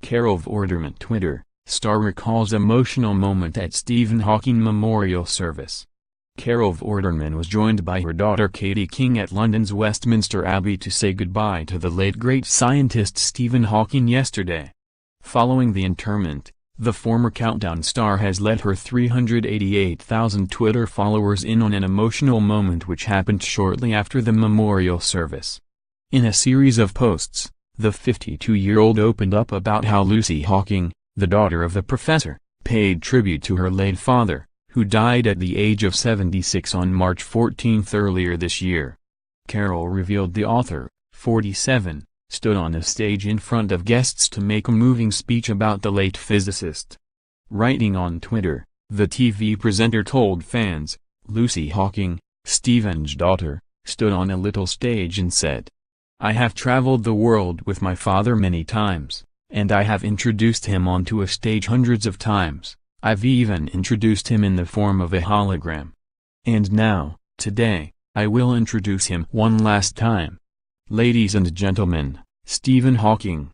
Carol Vorderman Twitter, star recalls emotional moment at Stephen Hawking Memorial Service. Carol Vorderman was joined by her daughter Katie King at London's Westminster Abbey to say goodbye to the late great scientist Stephen Hawking yesterday. Following the interment, the former Countdown star has let her 388,000 Twitter followers in on an emotional moment which happened shortly after the memorial service. In a series of posts, the 52-year-old opened up about how Lucy Hawking, the daughter of the professor, paid tribute to her late father, who died at the age of 76 on March 14 earlier this year. Carol revealed the author, 47, stood on a stage in front of guests to make a moving speech about the late physicist. Writing on Twitter, the TV presenter told fans, "Lucy Hawking, Stephen's daughter, stood on a little stage and said, 'I have traveled the world with my father many times, and I have introduced him onto a stage hundreds of times. I've even introduced him in the form of a hologram. And now, today, I will introduce him one last time. Ladies and gentlemen, Stephen Hawking.'"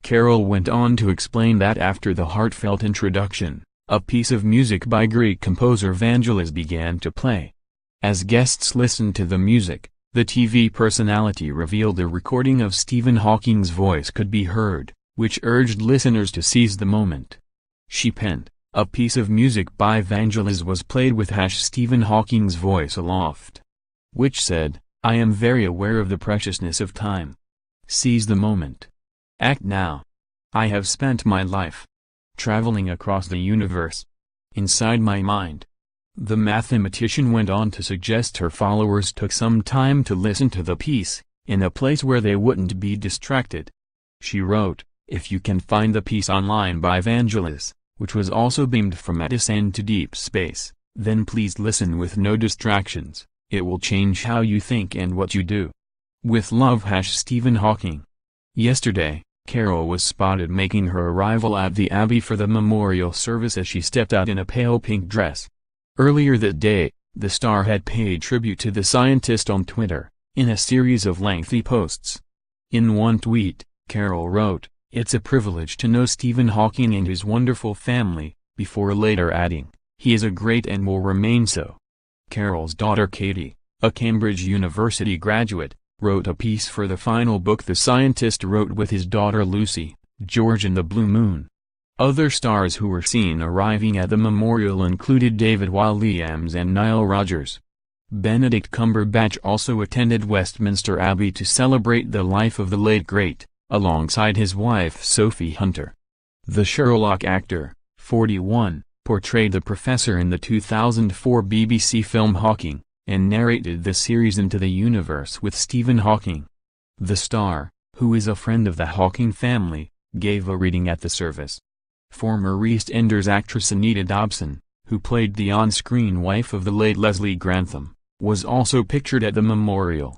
Carol went on to explain that after the heartfelt introduction, a piece of music by Greek composer Vangelis began to play. As guests listened to the music, the TV personality revealed a recording of Stephen Hawking's voice could be heard, which urged listeners to seize the moment. She penned, "A piece of music by Vangelis was played with Stephen Hawking's voice aloft, which said, 'I am very aware of the preciousness of time. Seize the moment. Act now. I have spent my life traveling across the universe. Inside my mind.'" The mathematician went on to suggest her followers took some time to listen to the piece, in a place where they wouldn't be distracted. She wrote, "If you can find the piece online by Vangelis, which was also beamed from Edison to deep space, then please listen with no distractions. It will change how you think and what you do. With love Stephen Hawking." Yesterday, Carol was spotted making her arrival at the Abbey for the memorial service as she stepped out in a pale pink dress. Earlier that day, the star had paid tribute to the scientist on Twitter, in a series of lengthy posts. In one tweet, Carol wrote, "It's a privilege to know Stephen Hawking and his wonderful family," before later adding, "He is a great and will remain so." Carol's daughter Katie, a Cambridge University graduate, wrote a piece for the final book the scientist wrote with his daughter Lucy, George and the Blue Moon. Other stars who were seen arriving at the memorial included David Williams and Nile Rodgers. Benedict Cumberbatch also attended Westminster Abbey to celebrate the life of the late great, alongside his wife Sophie Hunter. The Sherlock actor, 41, portrayed the professor in the 2004 BBC film Hawking, and narrated the series Into the Universe with Stephen Hawking. The star, who is a friend of the Hawking family, gave a reading at the service. Former EastEnders actress Anita Dobson, who played the on-screen wife of the late Leslie Grantham, was also pictured at the memorial.